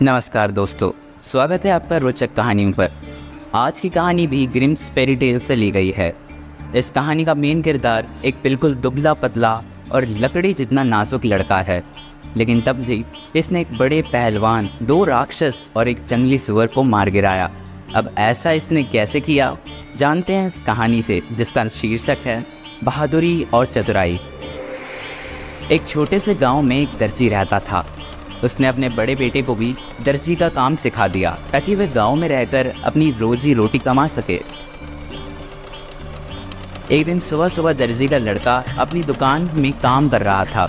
नमस्कार दोस्तों, स्वागत है आपका रोचक कहानियों पर। आज की कहानी भी ग्रिम्स फेरी टेल से ली गई है। इस कहानी का मेन किरदार एक बिल्कुल दुबला पतला और लकड़ी जितना नाजुक लड़का है, लेकिन तब भी इसने एक बड़े पहलवान, दो राक्षस और एक जंगली सुअर को मार गिराया। अब ऐसा इसने कैसे किया, जानते हैं इस कहानी से, जिसका शीर्षक है बहादुरी और चतुराई। एक छोटे से गांव में एक दर्जी रहता था। उसने अपने बड़े बेटे को भी दर्जी का काम सिखा दिया ताकि वह गांव में रहकर अपनी रोजी रोटी कमा सके। एक दिन सुबह सुबह दर्जी का लड़का अपनी दुकान में काम कर रहा था।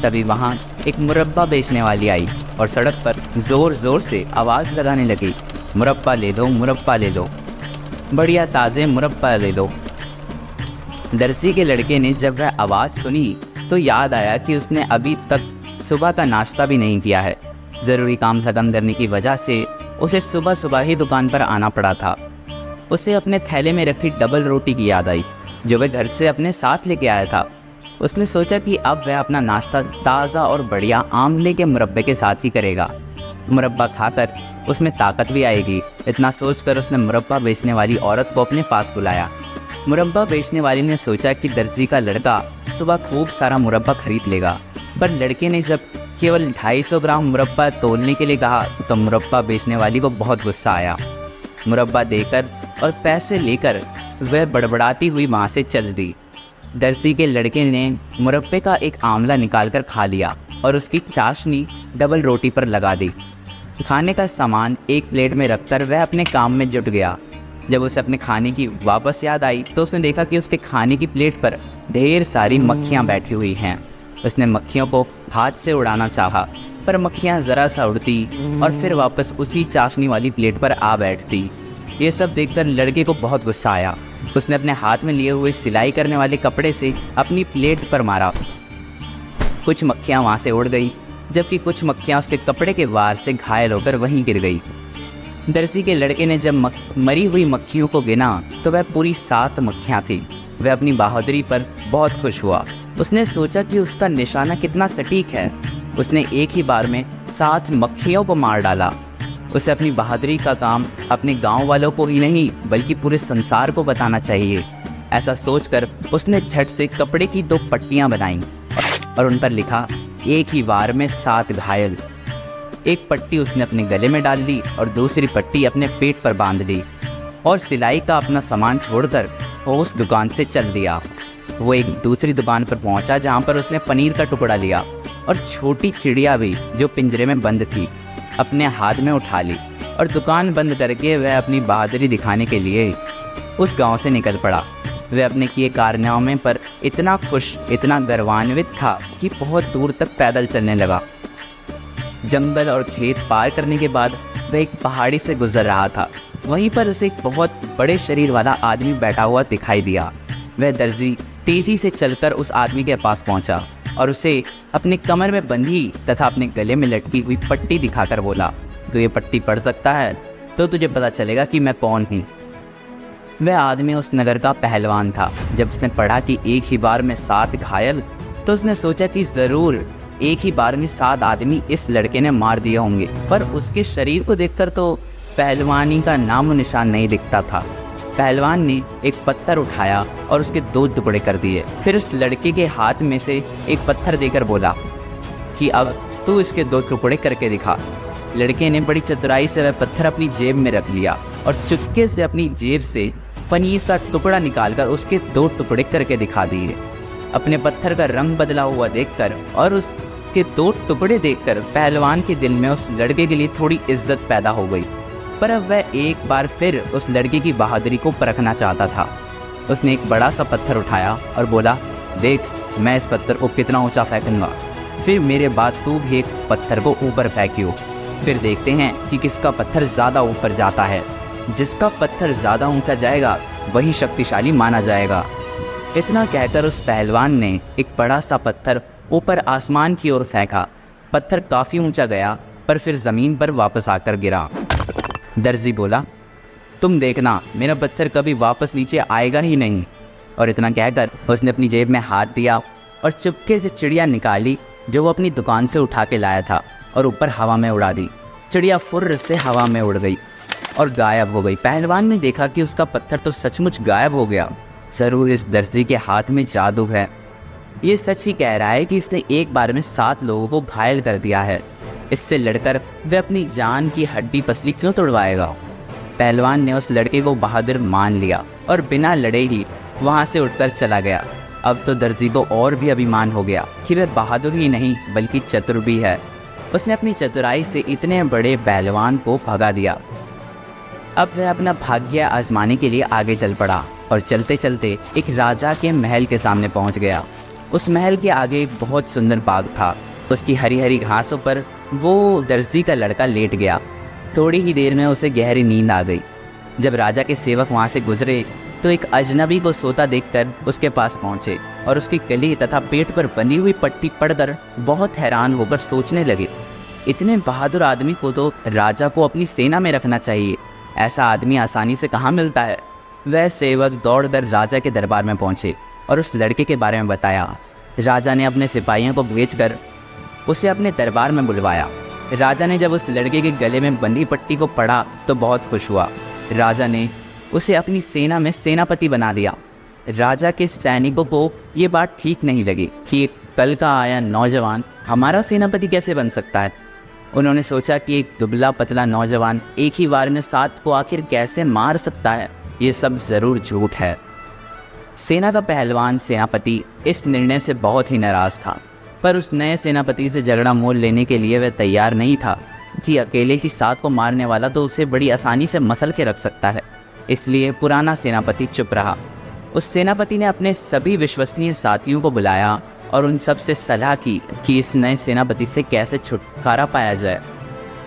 तभी वहां एक मुरब्बा बेचने वाली आई और सड़क पर जोर जोर से आवाज़ लगाने लगी, मुरब्बा ले लो, मुरब्बा ले लो, बढ़िया ताज़े मुरब्बा ले लो। दर्जी के लड़के ने जब वह आवाज़ सुनी तो याद आया कि उसने अभी तक सुबह का नाश्ता भी नहीं किया है। ज़रूरी काम ख़त्म करने की वजह से उसे सुबह सुबह ही दुकान पर आना पड़ा था। उसे अपने थैले में रखी डबल रोटी की याद आई जो वह घर से अपने साथ लेके आया था। उसने सोचा कि अब वह अपना नाश्ता ताज़ा और बढ़िया आमले के मुरब्बे के साथ ही करेगा। मुरब्बा खाकर उसमें ताकत भी आएगी। इतना सोचकर उसने मुरब्बा बेचने वाली औरत को अपने पास बुलाया। मुरब्बा बेचने वाली ने सोचा कि दर्जी का लड़का सुबह खूब सारा मुरब्बा खरीद लेगा, पर लड़के ने जब केवल 250 ग्राम मुरब्बा तोलने के लिए कहा तो मुरब्बा बेचने वाली को बहुत गुस्सा आया। मुरब्बा देकर और पैसे लेकर वह बड़बड़ाती हुई वहाँ से चल दी। दर्जी के लड़के ने मुरब्बे का एक आंवला निकालकर खा लिया और उसकी चाशनी डबल रोटी पर लगा दी। खाने का सामान एक प्लेट में रखकर वह अपने काम में जुट गया। जब उसे अपने खाने की वापस याद आई तो उसने देखा कि उसके खाने की प्लेट पर ढेर सारी मक्खियाँ बैठी हुई हैं। उसने मक्खियों को हाथ से उड़ाना चाहा, पर मक्खियाँ ज़रा सा उड़ती और फिर वापस उसी चाशनी वाली प्लेट पर आ बैठती। ये सब देखकर लड़के को बहुत गुस्सा आया। उसने अपने हाथ में लिए हुए सिलाई करने वाले कपड़े से अपनी प्लेट पर मारा। कुछ मक्खियाँ वहाँ से उड़ गई, जबकि कुछ मक्खियाँ उसके कपड़े के वार से घायल होकर वहीं गिर गई। दर्जी के लड़के ने जब मरी हुई मक्खियों को गिना तो वह पूरी 7 मक्खियाँ थी। वह अपनी बहादुरी पर बहुत खुश हुआ। उसने सोचा कि उसका निशाना कितना सटीक है। उसने एक ही बार में 7 मक्खियों को मार डाला। उसे अपनी बहादुरी का काम अपने गांव वालों को ही नहीं बल्कि पूरे संसार को बताना चाहिए। ऐसा सोचकर उसने झट से कपड़े की 2 पट्टियां बनाईं और उन पर लिखा, एक ही वार में 7 घायल। एक पट्टी उसने अपने गले में डाल ली और दूसरी पट्टी अपने पेट पर बांध ली और सिलाई का अपना सामान छोड़कर वो उस दुकान से चल दिया। वो एक दूसरी दुकान पर पहुंचा जहां पर उसने पनीर का टुकड़ा लिया और छोटी चिड़िया भी जो पिंजरे में बंद थी अपने हाथ में उठा ली और दुकान बंद करके वह अपनी बहादुरी दिखाने के लिए उस गांव से निकल पड़ा। वह अपने किए कारनामे पर इतना खुश, इतना गर्वान्वित था कि बहुत दूर तक पैदल चलने लगा। जंगल और खेत पार करने के बाद वह एक पहाड़ी से गुजर रहा था। वहीं पर उसे एक बहुत बड़े शरीर वाला आदमी बैठा हुआ दिखाई दिया। वह दर्जी तेजी से चलकर उस आदमी के पास पहुंचा और उसे अपने कमर में बंधी तथा अपने गले में लटकी हुई पट्टी दिखाकर बोला, तो ये पट्टी पढ़ सकता है तो तुझे पता चलेगा कि मैं कौन हूँ। वह आदमी उस नगर का पहलवान था। जब उसने पढ़ा कि एक ही बार में 7 घायल तो उसने सोचा कि ज़रूर एक ही बार में 7 आदमी इस लड़के ने मार दिए होंगे, पर उसके शरीर को देखकर तो पहलवानी का नामो निशान नहीं दिखता था। पहलवान ने एक पत्थर उठाया और उसके 2 टुकड़े कर दिए। फिर उस लड़के के हाथ में से एक पत्थर देकर बोला कि अब तू इसके 2 टुकड़े करके दिखा। लड़के ने बड़ी चतुराई से वह पत्थर अपनी जेब में रख लिया और चुपके से अपनी जेब से पनीर का टुकड़ा निकालकर उसके 2 टुकड़े करके दिखा दिए। अपने पत्थर का रंग बदला हुआ देखकर और उसके 2 टुकड़े देखकर पहलवान के दिल में उस लड़के के लिए थोड़ी इज्जत पैदा हो गई। पर अब वह एक बार फिर उस लड़के की बहादुरी को परखना चाहता था। उसने एक बड़ा सा पत्थर उठाया और बोला, देख मैं इस पत्थर को कितना ऊंचा फेंकूंगा, फिर मेरे बाद तू भी एक पत्थर को ऊपर फेंकियो, फिर देखते हैं कि किसका पत्थर ज़्यादा ऊपर जाता है। जिसका पत्थर ज़्यादा ऊंचा जाएगा वही शक्तिशाली माना जाएगा। इतना कहकर उस पहलवान ने एक बड़ा सा पत्थर ऊपर आसमान की ओर फेंका। पत्थर काफ़ी ऊंचा गया पर फिर ज़मीन पर वापस आकर गिरा। दर्जी बोला, तुम देखना मेरा पत्थर कभी वापस नीचे आएगा ही नहीं। और इतना कहकर उसने अपनी जेब में हाथ दिया और चुपके से चिड़िया निकाली जो वो अपनी दुकान से उठा के लाया था और ऊपर हवा में उड़ा दी। चिड़िया फुर्र से हवा में उड़ गई और गायब हो गई। पहलवान ने देखा कि उसका पत्थर तो सचमुच गायब हो गया। ज़रूर इस दर्जी के हाथ में जादू है। ये सच ही कह रहा है कि इसने एक बार में 7 लोगों को घायल कर दिया है। इससे लड़कर वह अपनी जान की हड्डी पसली क्यों तोड़वाएगा। पहलवान ने उस लड़के को बहादुर मान लिया और बिना लड़े ही वहाँ से उठकर चला गया। अब तो दर्जी को और भी अभिमान हो गया कि वह बहादुर ही नहीं बल्कि चतुर भी है। उसने अपनी चतुराई से इतने बड़े पहलवान को भगा दिया। अब वह अपना भाग्य आजमाने के लिए आगे चल पड़ा और चलते चलते एक राजा के महल के सामने पहुंच गया। उस महल के आगे एक बहुत सुंदर बाग था। उसकी हरी हरी घासों पर वो दर्जी का लड़का लेट गया। थोड़ी ही देर में उसे गहरी नींद आ गई। जब राजा के सेवक वहाँ से गुजरे तो एक अजनबी को सोता देखकर उसके पास पहुँचे और उसकी गले तथा पेट पर बनी हुई पट्टी पढ़कर बहुत हैरान होकर सोचने लगे, इतने बहादुर आदमी को तो राजा को अपनी सेना में रखना चाहिए। ऐसा आदमी आसानी से कहाँ मिलता है। वह सेवक दौड़कर राजा के दरबार में पहुँचे और उस लड़के के बारे में बताया। राजा ने अपने सिपाहियों को भेजकर उसे अपने दरबार में बुलवाया। राजा ने जब उस लड़के के गले में बंधी पट्टी को पढ़ा तो बहुत खुश हुआ। राजा ने उसे अपनी सेना में सेनापति बना दिया। राजा के सैनिकों को ये बात ठीक नहीं लगी कि एक कल का आया नौजवान हमारा सेनापति कैसे बन सकता है। उन्होंने सोचा कि एक दुबला पतला नौजवान एक ही बार में 7 को आखिर कैसे मार सकता है। ये सब ज़रूर झूठ है। सेना का पहलवान सेनापति इस निर्णय से बहुत ही नाराज़ था, पर उस नए सेनापति से झगड़ा मोल लेने के लिए वह तैयार नहीं था कि अकेले ही 7 को मारने वाला तो उसे बड़ी आसानी से मसल के रख सकता है। इसलिए पुराना सेनापति चुप रहा। उस सेनापति ने अपने सभी विश्वसनीय साथियों को बुलाया और उन सब से सलाह की कि इस नए सेनापति से कैसे छुटकारा पाया जाए।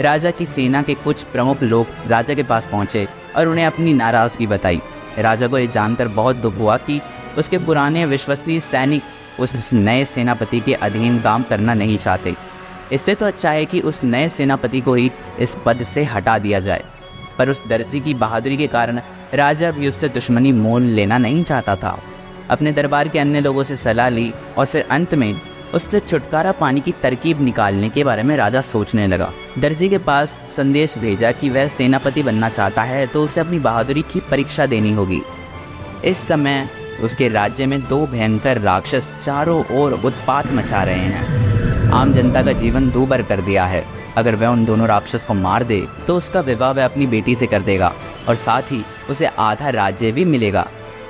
राजा की सेना के कुछ प्रमुख लोग राजा के पास पहुंचे और उन्हें अपनी नाराज़गी बताई। राजा को ये जानकर बहुत दुख हुआ कि उसके पुराने विश्वसनीय सैनिक उस नए सेनापति के अधीन काम करना नहीं चाहते। इससे तो अच्छा है कि उस नए सेनापति को ही इस पद से हटा दिया जाए। पर उस दर्जी की बहादुरी के कारण राजा भी उससे दुश्मनी मोल लेना नहीं चाहता था। अपने दरबार के अन्य लोगों से सलाह ली और फिर अंत में उससे छुटकारा पाने की तरकीब निकालने के बारे में राजा सोचने लगा। दर्जी के पास संदेश भेजा कि वह सेनापति बनना चाहता है तो उसे अपनी बहादुरी की परीक्षा देनी होगी। इस समय उसके राज्य में 2 भयंकर राक्षस चारों ओर उत्पात मचा रहे हैं। आम जनता का जीवन दूभर कर दिया है। अगर वह उन दोनों राक्षस को मार दे तो उसका विवाह वह अपनी बेटी से कर देगा और साथ ही उसे आधा राज्य भी मिलेगा।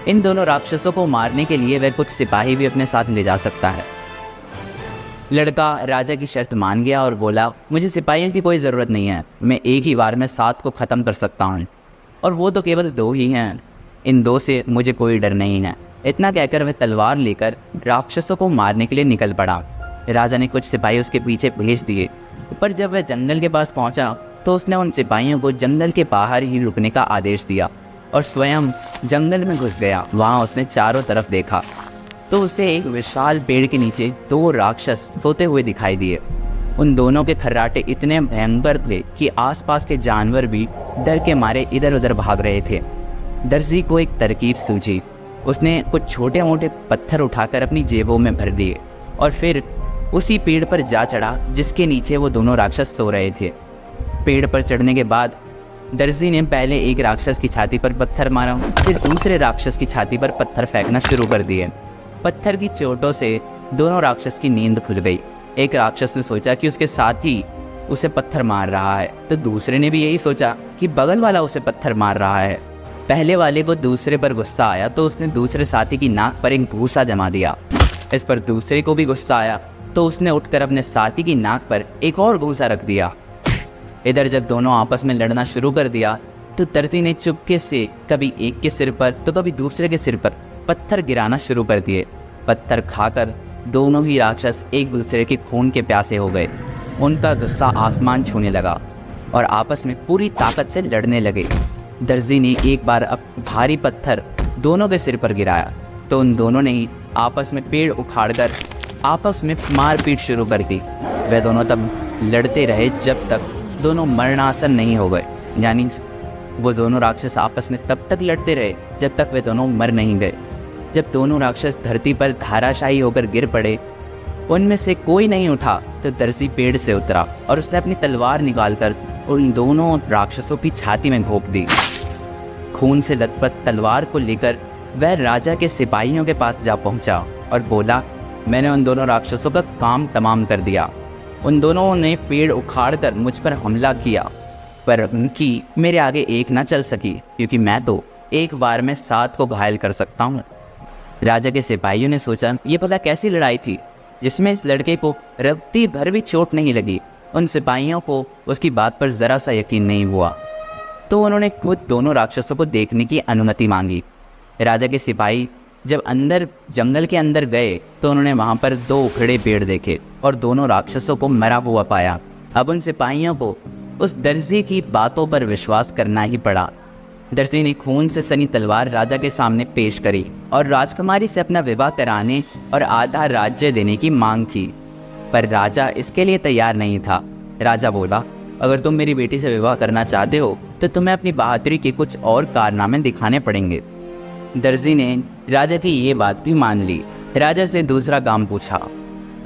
इन दोनों राक्षसों को मारने के लिए वह कुछ सिपाही भी अपने साथ ले जा सकता है। लड़का राजा की शर्त मान गया और बोला, मुझे सिपाहियों की कोई ज़रूरत नहीं है। मैं एक ही बार में 7 को ख़त्म कर सकता हूँ और वो तो केवल 2 ही हैं। इन 2 से मुझे कोई डर नहीं है। इतना कहकर वह तलवार लेकर राक्षसों को मारने के लिए निकल पड़ा। राजा ने कुछ सिपाही उसके पीछे भेज दिए, पर जब वह जंगल के पास पहुंचा तो उसने उन सिपाहियों को जंगल के बाहर ही रुकने का आदेश दिया और स्वयं जंगल में घुस गया। वहां उसने चारों तरफ देखा तो उसे एक विशाल पेड़ के नीचे 2 राक्षस सोते हुए दिखाई दिए। उन दोनों के खर्राटे इतने भयंकर थे कि आसपास के जानवर भी डर के मारे इधर उधर भाग रहे थे। दर्जी को एक तरकीब सूझी। उसने कुछ छोटे मोटे पत्थर उठाकर अपनी जेबों में भर दिए और फिर उसी पेड़ पर जा चढ़ा जिसके नीचे वो दोनों राक्षस सो रहे थे। पेड़ पर चढ़ने के बाद दर्जी ने पहले एक राक्षस की छाती पर पत्थर मारा, फिर दूसरे राक्षस की छाती पर पत्थर फेंकना शुरू कर दिए। पत्थर की चोटों से दोनों राक्षस की नींद खुल गई। एक राक्षस ने सोचा कि उसके साथी उसे पत्थर मार रहा है, तो दूसरे ने भी यही सोचा कि बगल वाला उसे पत्थर मार रहा है। पहले वाले को दूसरे पर गुस्सा आया तो उसने दूसरे साथी की नाक पर एक घूसा जमा दिया। इस पर दूसरे को भी गुस्सा आया तो उसने उठकर अपने साथी की नाक पर एक और घूसा रख दिया। इधर जब दोनों आपस में लड़ना शुरू कर दिया तो दर्जी ने चुपके से कभी एक के सिर पर तो कभी दूसरे के सिर पर पत्थर गिराना शुरू कर दिए। पत्थर खाकर दोनों ही राक्षस एक दूसरे के खून के प्यासे हो गए। उनका गुस्सा आसमान छूने लगा और आपस में पूरी ताकत से लड़ने लगे। दर्जी ने एक बार अब भारी पत्थर दोनों के सिर पर गिराया तो उन दोनों ने ही आपस में पेड़ उखाड़कर आपस में मारपीट शुरू कर दी। वे दोनों तब लड़ते रहे जब तक दोनों मरणासन नहीं हो गए। यानी वो दोनों राक्षस आपस में तब तक लड़ते रहे जब तक वे दोनों मर नहीं गए। जब दोनों राक्षस धरती पर धाराशायी होकर गिर पड़े, उनमें से कोई नहीं उठा तो दर्जी पेड़ से उतरा और उसने अपनी तलवार निकालकर उन दोनों राक्षसों की छाती में घोंप दी। खून से लथपथ तलवार को लेकर वह राजा के सिपाहियों के पास जा पहुंचा और बोला, मैंने उन दोनों राक्षसों का काम तमाम कर दिया। उन दोनों ने पेड़ उखाड़कर मुझ पर हमला किया, पर उनकी मेरे आगे एक ना चल सकी, क्योंकि मैं तो एक बार में 7 को घायल कर सकता हूँ। राजा के सिपाहियों ने सोचा, ये भला कैसी लड़ाई थी जिसमें इस लड़के को रत्ती भर भी चोट नहीं लगी। उन सिपाहियों को उसकी बात पर ज़रा सा यकीन नहीं हुआ, तो उन्होंने खुद दोनों राक्षसों को देखने की अनुमति मांगी। राजा के सिपाही जब जंगल के अंदर गए तो उन्होंने वहाँ पर 2 उखड़े पेड़ देखे और दोनों राक्षसों को मरा हुआ पाया। अब उन सिपाहियों को उस दर्जी की बातों पर विश्वास करना ही पड़ा। दर्जी ने खून से सनी तलवार राजा के सामने पेश करी और राजकुमारी से अपना विवाह कराने और आधा राज्य देने की मांग की, पर राजा इसके लिए तैयार नहीं था। राजा बोला, अगर तुम मेरी बेटी से विवाह करना चाहते हो तो तुम्हें अपनी बहादुरी के कुछ और कारनामे दिखाने पड़ेंगे। दर्जी ने राजा की ये बात भी मान ली। राजा से दूसरा काम पूछा।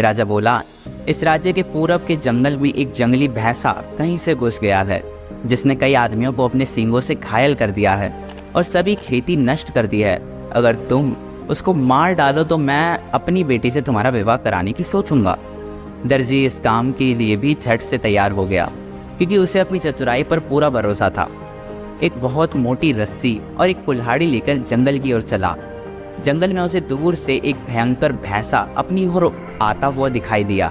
राजा बोला, इस राज्य के पूरब के जंगल में एक जंगली भैंसा कहीं से घुस गया है, जिसने कई आदमियों को अपने सींगों से घायल कर दिया है और सभी खेती नष्ट कर दी है। अगर तुम उसको मार डालो तो मैं अपनी बेटी से तुम्हारा विवाह कराने की सोचूंगा। दर्जी इस काम के लिए भी झट से तैयार हो गया, क्योंकि उसे अपनी चतुराई पर पूरा भरोसा था। एक बहुत मोटी रस्सी और एक कुल्हाड़ी लेकर जंगल की ओर चला। जंगल में उसे दूर से एक भयंकर भैंसा अपनी ओर आता हुआ दिखाई दिया।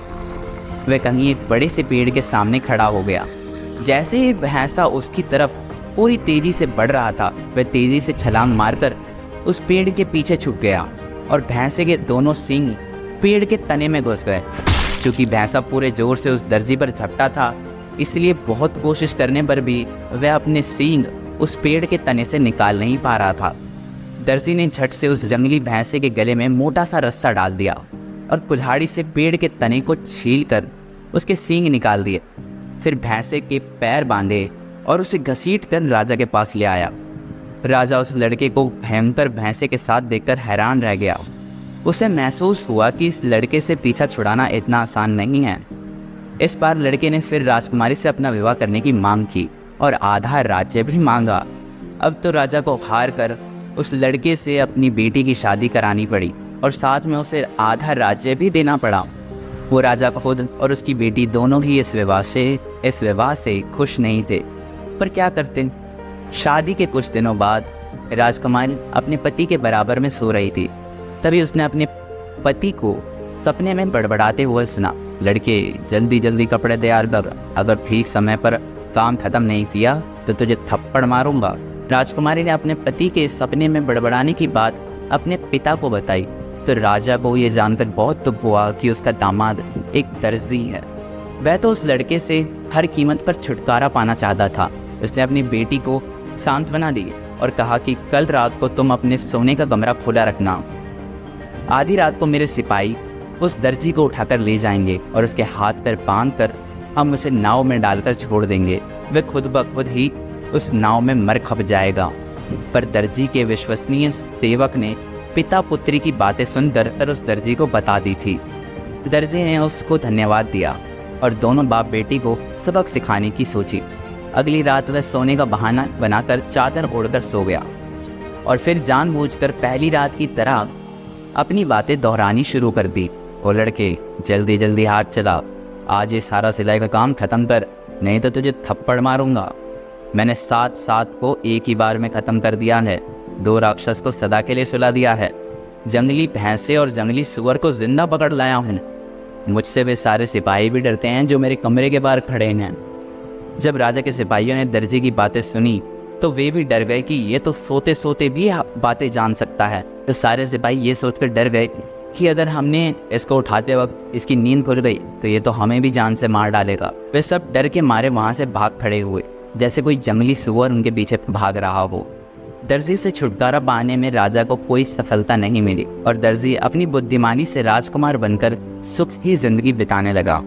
वह कहीं एक बड़े से पेड़ के सामने खड़ा हो गया। जैसे ही भैंसा उसकी तरफ पूरी तेजी से बढ़ रहा था, वह तेजी से छलांग मारकर उस पेड़ के पीछे छुप गया और भैंसे के दोनों सींग पेड़ के तने में घुस गए। क्योंकि भैंसा पूरे जोर से उस दर्जी पर झपटा था, इसलिए बहुत कोशिश करने पर भी वह अपने सींग उस पेड़ के तने से निकाल नहीं पा रहा था। दर्जी ने झट से उस जंगली भैंसे के गले में मोटा सा रस्सा डाल दिया और कुल्हाड़ी से पेड़ के तने को छीलकर उसके सींग निकाल दिए। फिर भैंसे के पैर बांधे और उसे घसीटकर राजा के पास ले आया। राजा उस लड़के को भयंकर भैंसे के साथ देखकर हैरान रह गया। उसे महसूस हुआ कि इस लड़के से पीछा छुड़ाना इतना आसान नहीं है। इस बार लड़के ने फिर राजकुमारी से अपना विवाह करने की मांग की और आधा राज्य भी मांगा। अब तो राजा को हार कर उस लड़के से अपनी बेटी की शादी करानी पड़ी और साथ में उसे आधा राज्य भी देना पड़ा। वो राजा खुद और उसकी बेटी दोनों ही इस विवाह से खुश नहीं थे, पर क्या करते। शादी के कुछ दिनों बाद राजकुमारी अपने पति के बराबर में सो रही थी। तभी उसने अपने पति को सपने में बड़बड़ाते हुए सुना, लड़के जल्दी जल्दी कपड़े तैयार कर, अगर ठीक समय पर काम खत्म नहीं किया तो तुझे थप्पड़ मारूंगा। राजकुमारी ने अपने पति के सपने में बड़बड़ाने की बात अपने पिता को बताई, तो राजा को ये जानकर बहुत दुख हुआ कि उसका दामाद एक दर्जी है। वह तो उस लड़के से हर कीमत पर छुटकारा पाना चाहता था। उसने अपनी बेटी को सांत्वना दी और कहा कि कल रात को तुम अपने सोने का कमरा खुला रखना। आधी रात को मेरे सिपाही उस दर्जी को उठाकर ले जाएंगे और उसके हाथ पैर बांधकर हम उसे नाव में डालकर छोड़ देंगे। वह खुद ब खुद ही उस नाव में मर खप जाएगा। पर दर्जी के विश्वसनीय सेवक ने पिता पुत्री की बातें सुनकर उस दर्जी को बता दी थी। दर्जी ने उसको धन्यवाद दिया और दोनों बाप बेटी को सबक सिखाने की सोची। अगली रात वह सोने का बहाना बनाकर चादर ओढ़कर सो गया और फिर जानबूझकर पहली रात की तरह अपनी बातें दोहरानी शुरू कर दी। ओ लड़के, जल्दी जल्दी हाथ चला, आज ये सारा सिलाई का काम खत्म कर, नहीं तो तुझे थप्पड़ मारूंगा। मैंने 7 को एक ही बार में ख़त्म कर दिया है। 2 राक्षस को सदा के लिए सुला दिया है। जंगली भैंसे और जंगली सुअर को जिंदा पकड़ लाया हूँ। मुझसे वे सारे सिपाही भी डरते हैं जो मेरे कमरे के बाहर खड़े हैं। जब राजा के सिपाहियों ने दर्जी की बातें सुनी तो वे भी डर गए कि ये तो सोते सोते भी बातें जान सकता है। तो सारे सिपाही ये सोचकर डर गए कि अगर हमने इसको उठाते वक्त इसकी नींद खुल गई तो ये तो हमें भी जान से मार डालेगा। वे सब डर के मारे वहाँ से भाग खड़े हुए, जैसे कोई जंगली सुअर उनके पीछे भाग रहा हो। दर्जी से छुटकारा पाने में राजा को कोई सफलता नहीं मिली और दर्जी अपनी बुद्धिमानी से राजकुमार बनकर सुख की जिंदगी बिताने लगा।